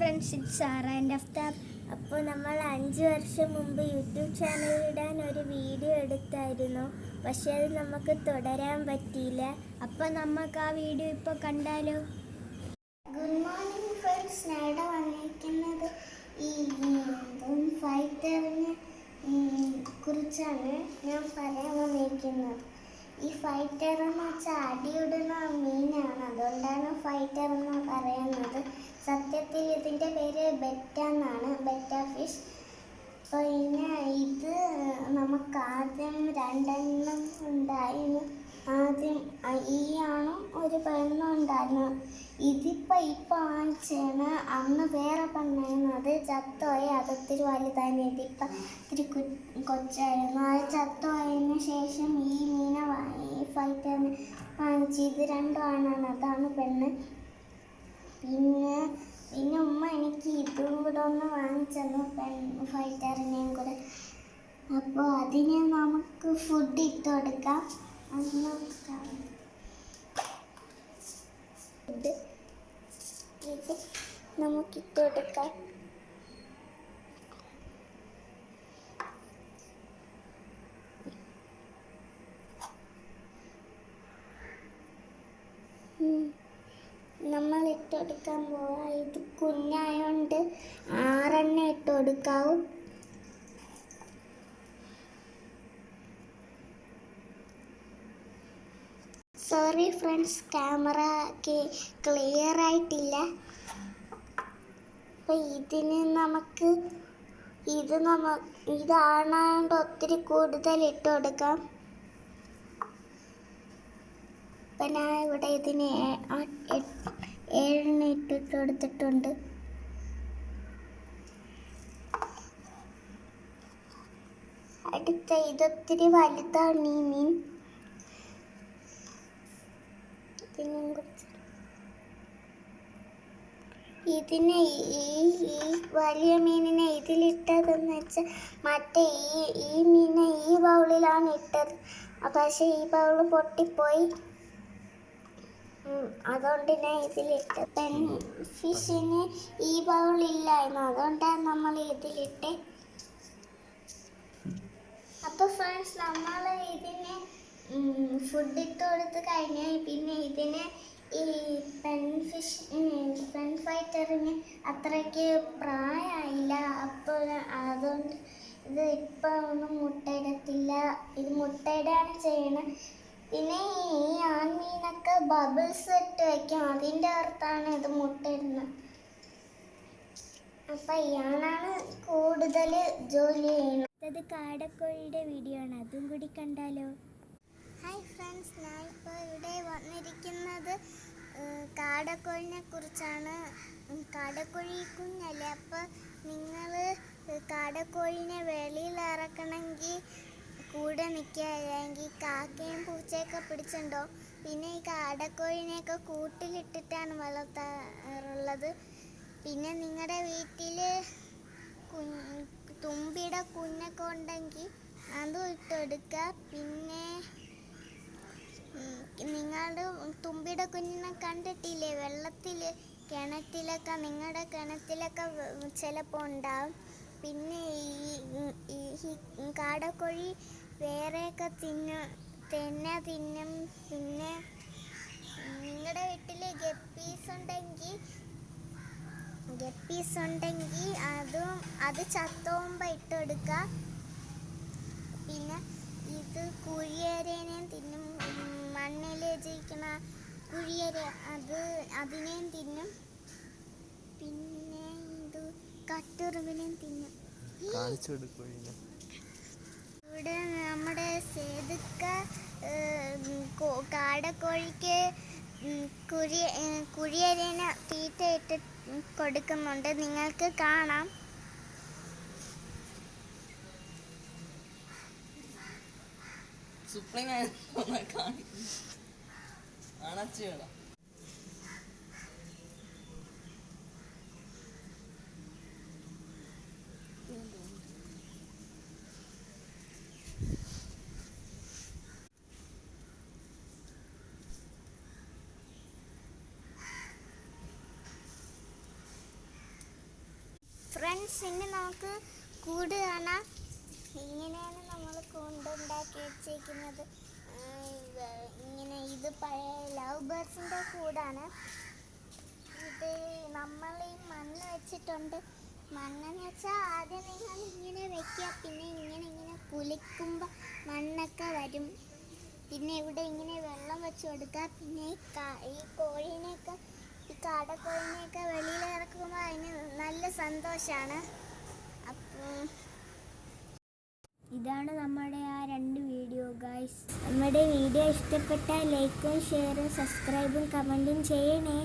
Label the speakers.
Speaker 1: Friends, it's Sara and Aftab. അപ്പോൾ നമ്മൾ 5 വർഷം മുമ്പ് യൂട്യൂബ് ചാനലിടാൻ ഒരു വീഡിയോ എടുത്തായിരുന്നു. പക്ഷേ അത് നമുക്ക് തുടരാൻ പറ്റിയില്ല. അപ്പോൾ നമുക്ക് ആ വീഡിയോ ഇപ്പോൾ കണ്ടാലോ. ഗുഡ് മോർണിംഗ് ഫ്രണ്ട്സ്, ഞാൻ ഇവിടെ വന്നിരിക്കുന്നത് ഈ ഫൈറ്ററിനെ കുറിച്ചാണ് ഞാൻ പറയാൻ വന്നിരിക്കുന്നത്. ഈ ഫൈറ്റർ എന്ന് വെച്ചാൽ അടിയിടുന്ന മീനാണ്, അതുകൊണ്ടാണ് ഫൈറ്റർ എന്ന് പറയുന്നത്. സത്യത്തിൽ ഇതിൻ്റെ പേര് ബെറ്റ എന്നാണ്, ബെറ്റ ഫിഷ്. പിന്നെ ഇത് നമുക്ക് ആദ്യം 2 എണ്ണം ഉണ്ടായിരുന്നു. ആദ്യം ഈ ആണും ഒരു പെണ്ണും ഉണ്ടായിരുന്നു. ഇപ്പോൾ വാങ്ങിച്ചാണ്. അന്ന് വേറെ പെണ്ണായിരുന്നു, അത് ചത്തുപോയി. അതൊത്തിരി വലുതായിരുന്നു. ഇതിപ്പോൾ ഇത്തിരി കൊച്ചായിരുന്നു. അത് ചത്തുപോയതിന് ശേഷം ഈ മീനെ ഫൈറ്ററിനെ വാങ്ങിച്ച്. ഇത് 2 ആണാണ്, അതാണ് പെണ്ണ്. പിന്നെ ഉമ്മ എനിക്ക് ഇതും കൂടെ ഒന്ന് വാങ്ങിച്ചെന്നു, ഫൈറ്ററിനെയും കൂടെ. അപ്പോൾ അതിനെ നമുക്ക് ഫുഡ് ഇട്ട് കൊടുക്കാം. ഫുഡ് ഇത് നമുക്കിട്ട് കൊടുക്കാം. നമ്മൾ ഇട്ട് കൊടുക്കാൻ പോവാ. ഇത് കുഞ്ഞായോണ്ട് 6 എണ്ണം ഇട്ട് കൊടുക്കാവും. സോറി ഫ്രണ്ട്സ്, ക്യാമറ ക്ലിയർ ആയിട്ടില്ല. അപ്പോൾ ഇതിന് നമുക്ക് ഇതാണോണ്ട് ഒത്തിരി കൂടുതൽ ഇട്ട് കൊടുക്കാം. അപ്പം ഞാൻ ഇവിടെ ഇതിന് 7 എണ്ണം ഇട്ടിട്ട് കൊടുത്തിട്ടുണ്ട്. അടുത്ത ഇതൊത്തിരി വലുതാണ് ഈ മീൻ. ഇതിനെ ഈ വലിയ മീനിനെ ഇതിലിട്ടതെന്ന് വെച്ചാൽ മറ്റേ ഈ മീനെ ഈ ബൗളിലാണ് ഇട്ടത്. പക്ഷേ ഈ ബൗള് പൊട്ടിപ്പോയി, അതുകൊണ്ട് ഞാൻ ഇതിലിട്ട്. പെൺ ഫിഷിന് ഈ ബൗളില്ലായിരുന്നു, അതുകൊണ്ടാണ് നമ്മൾ ഇതിലിട്ട്. അപ്പോൾ ഫ്രണ്ട്സ്, നമ്മൾ ഇതിനെ ഫുഡ് ഇട്ട് കൊടുത്ത് കഴിഞ്ഞാൽ പിന്നെ ഇതിനെ ഈ പെൺ ഫൈറ്ററിന് അത്രയ്ക്ക് പ്രായമായില്ല. അപ്പോൾ അതുകൊണ്ട് ഇത് ഇപ്പം ഒന്നും മുട്ടയിടത്തില്ല. ഇത് മുട്ടയിടാണ് ചെയ്യണത്. പിന്നെ ഈ ആൺമീനൊക്കെ ബബിൾസ് ഇട്ട് വയ്ക്കും, അതിൻ്റെ അർത്ഥമാണ് ഇത് മുട്ടയിടുന്നത്. അപ്പം ഇയാളാണ് കൂടുതൽ ജോലി ചെയ്യുന്നത്. അത് കാടക്കോഴിയുടെ വീഡിയോ ആണ്, അതും കൂടി കണ്ടാലോ. ഹായ് ഫ്രണ്ട്സ്, ഞാൻ ഇപ്പോൾ ഇവിടെ വന്നിരിക്കുന്നത് കാടക്കോഴിനെ കുറിച്ചാണ്. കാടക്കോഴി കുഞ്ഞല്ലേ. അപ്പോൾ നിങ്ങൾ കാടക്കോഴിനെ വെളിയിൽ ഇറക്കണമെങ്കിൽ കൂടെ നിൽക്കുകയെങ്കിൽ കാക്കയും പൂച്ചയൊക്കെ പിടിച്ചുണ്ടോ. പിന്നെ ഈ കാടക്കോഴിനെയൊക്കെ കൂട്ടിലിട്ടിട്ടാണ് വളർത്താറുള്ളത്. പിന്നെ നിങ്ങളുടെ വീട്ടിൽ തുമ്പിയുടെ കുഞ്ഞൊക്കെ ഉണ്ടെങ്കിൽ അതും ഇട്ടെടുക്കുക. പിന്നെ നിങ്ങളുടെ തുമ്പിയുടെ കുഞ്ഞിനെ കണ്ടിട്ടില്ലേ വെള്ളത്തിൽ, കിണറ്റിലൊക്കെ, നിങ്ങളുടെ കിണറ്റിലൊക്കെ ചിലപ്പോൾ ഉണ്ടാവും. പിന്നെ ഈ കാടക്കോഴി വേറെയൊക്കെ തിന്നും. പിന്നെ നിങ്ങളുടെ വീട്ടിൽ ഗപ്പീസ് ഉണ്ടെങ്കിൽ അത് ചത്തോമ്പ് ഇട്ടെടുക്കുക. പിന്നെ ഇത് കുഴിയരേനെയും തിന്നും. മണ്ണിൽ ജീവിക്കുന്ന കുഴിയര അതിനെയും തിന്നും. പിന്നെ ഇത് കട്ടുറുമ്പിനെയും തിന്നും. ഇവിടെ നമ്മുടെ സേതുക്ക കാടക്കോഴിക്ക് കുഴിയരേനെ തീറ്റ ഇട്ട് കൊടുക്കുന്നുണ്ട്, നിങ്ങൾക്ക് കാണാം. ഫ്രണ്ട്സ്, ഇനി നമുക്ക് കൂട് കാണാം. ഇങ്ങനെയാണ് നമ്മൾ കൂണ്ടുണ്ടാക്കി വെച്ചേക്കുന്നത്. ഇങ്ങനെ ഇത് പഴയ ലവ് ബേർഡ്സിൻ്റെ കൂടാണ്. ഇത് നമ്മൾ ഈ മണ്ണ് വെച്ചിട്ടുണ്ട്. മണ്ണെന്ന് വെച്ചാൽ ആദ്യം നിങ്ങൾ ഇങ്ങനെ വെക്കുക, പിന്നെ ഇങ്ങനെ കുലിക്കുമ്പോൾ മണ്ണൊക്കെ വരും. പിന്നെ ഇവിടെ ഇങ്ങനെ വെള്ളം വെച്ച് കൊടുക്കുക. പിന്നെ ഈ കോഴീനെയൊക്കെ, ഈ കാടക്കോഴീനെയൊക്കെ വെളിയിൽ ഇറക്കുമ്പോൾ അതിന് നല്ല സന്തോഷമാണ്. അപ്പോൾ ഇതാണ് നമ്മുടെ ആ 2 വീഡിയോ ഗൈസ്. നമ്മുടെ വീഡിയോ ഇഷ്ടപ്പെട്ടാൽ ലൈക്കും ഷെയറും സബ്സ്ക്രൈബും കമൻറ്റും ചെയ്യണേ.